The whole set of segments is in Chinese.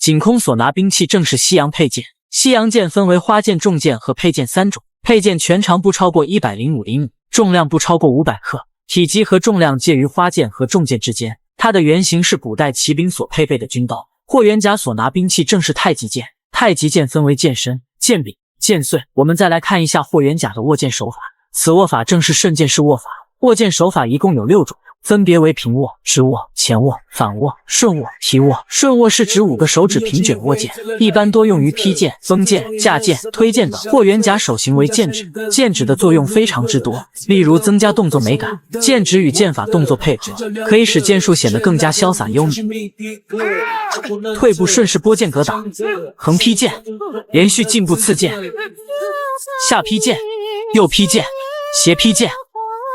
景空所拿兵器正是西洋佩剑。西洋剑分为花剑、重剑和佩剑3种。佩剑全长不超过105厘米，重量不超过500克，体积和重量介于花剑和重剑之间。它的原型是古代骑兵所配备的军刀。霍元甲所拿兵器正是太极剑。太极剑分为剑身、剑柄、剑穗。我们再来看一下霍元甲的握剑手法。此握法正是顺剑式握法。握剑手法一共有6种，分别为平握、直握、前握、反握、顺握、提握。顺握是指5个手指平卷握剑，一般多用于劈剑、封剑、架剑、推剑等。霍元甲手型为剑指，剑指的作用非常之多，例如增加动作美感。剑指与剑法动作配合，可以使剑术显得更加潇洒优美。退步顺势拨剑格挡，横劈剑，连续进步刺剑，下劈剑，右劈剑，斜劈剑，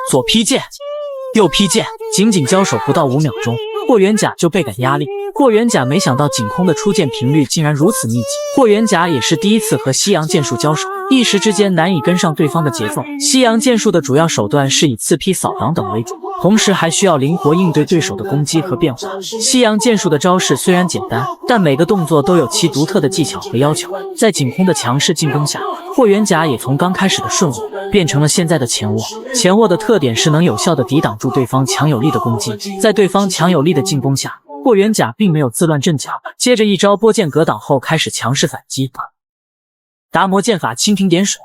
左劈剑，右劈剑，仅仅交手不到5秒钟，霍元甲就倍感压力。霍元甲没想到景空的出剑频率竟然如此密集。霍元甲也是第一次和西洋剑术交手，一时之间难以跟上对方的节奏。西洋剑术的主要手段是以刺劈、扫挡等为主，同时还需要灵活应对对手的攻击和变化。西洋剑术的招式虽然简单，但每个动作都有其独特的技巧和要求。在景空的强势进攻下，霍元甲也从刚开始的顺握变成了现在的前握。前握的特点是能有效地抵挡住对方强有力的攻击。在对方强有力的进攻下，霍元甲并没有自乱阵脚，接着一招拨剑格挡后开始强势反击。达摩剑法蜻蜓点水，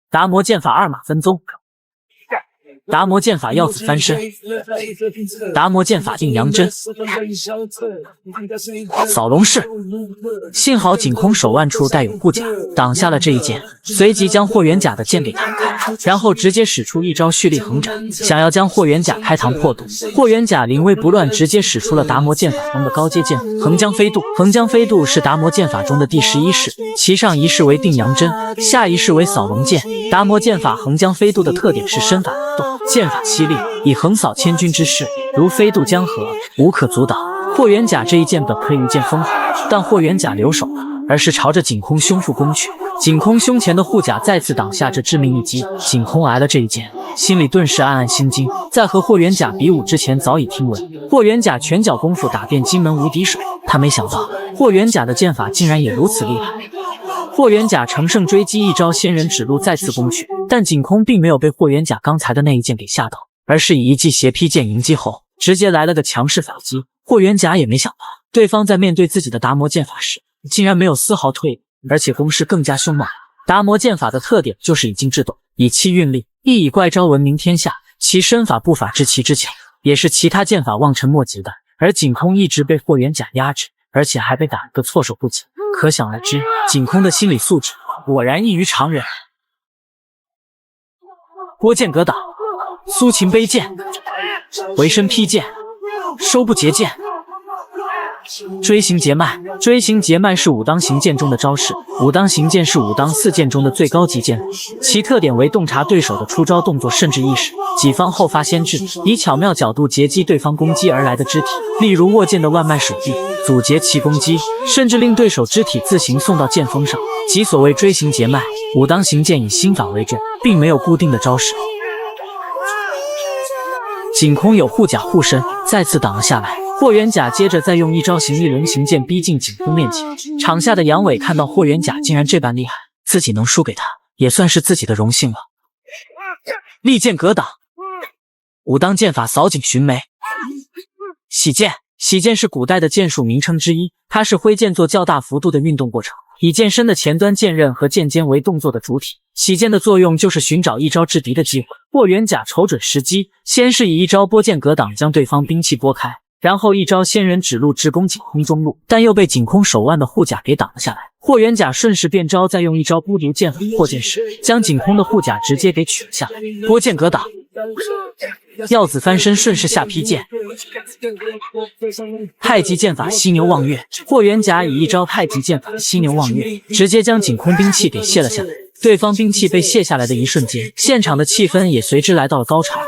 达摩剑法二马分鬃，达摩剑法耀子翻身，达摩剑法定阳针，扫龙式。幸好景空手腕处带有护甲，挡下了这一剑，随即将霍元甲的剑给弹开，然后直接使出一招蓄力横斩，想要将霍元甲开膛破肚。霍元甲临危不乱，直接使出了达摩剑法中的高阶剑横江飞渡。横江飞渡是达摩剑法中的第11式，其上一式为定阳针，下一式为扫龙剑。达摩剑法横江飞渡的特点是身法动，剑法犀利，以横扫千军之势，如飞渡江河，无可阻挡。霍元甲这一剑本可以御剑封喉，但霍元甲留手了，而是朝着景空胸腹攻去。景空胸前的护甲再次挡下这致命一击，景空挨了这一剑，心里顿时暗暗心惊。在和霍元甲比武之前，早已听闻霍元甲拳脚功夫打遍金门无敌手，他没想到霍元甲的剑法竟然也如此厉害。霍元甲乘胜追击，一招仙人指路再次攻去，但景空并没有被霍元甲刚才的那一剑给吓到，而是以一记斜劈剑迎击后，直接来了个强势反击。霍元甲也没想到，对方在面对自己的达摩剑法时，竟然没有丝毫退意，而且攻势更加凶猛。达摩剑法的特点就是以静制动，以气运力，亦以怪招闻名天下，其身法步法之奇之巧，也是其他剑法望尘莫及的。而景空一直被霍元甲压制，而且还被打了个措手不及，可想而知，景空的心理素质果然异于常人。拨剑格挡，苏秦背剑，回身劈剑，收步截剑，锥形截脉。锥形截脉是武当行剑中的招式，武当行剑是武当4剑中的最高级剑法，其特点为洞察对手的出招动作甚至意识，己方后发先至，以巧妙角度截击对方攻击而来的肢体，例如握剑的腕脉手臂，阻截其攻击，甚至令对手肢体自行送到剑锋上，即所谓锥形截脉。武当行剑以心法为阵，并没有固定的招式。景空有护甲护身，再次挡了下来。霍元甲接着再用一招行力轮行剑逼近景空面前。场下的杨伟看到霍元甲竟然这般厉害，自己能输给他，也算是自己的荣幸了。利剑格挡，武当剑法扫颈寻眉，洗剑。洗剑是古代的剑术名称之一，它是挥剑做较大幅度的运动过程，以剑身的前端剑刃和剑尖为动作的主体。洗剑的作用就是寻找一招制敌的机会。霍元甲瞅准时机，先是以一招拨剑格挡将对方兵器拨开，然后一招仙人指路直攻景空中路，但又被景空手腕的护甲给挡了下来。霍元甲顺势变招，再用一招孤独剑法破剑式，将景空的护甲直接给取了下来。拨剑格挡，耀子翻身顺势下劈剑，太极剑法犀牛望月。霍元甲以一招太极剑法犀牛望月，直接将景空兵器给卸了下来。对方兵器被卸下来的一瞬间，现场的气氛也随之来到了高潮。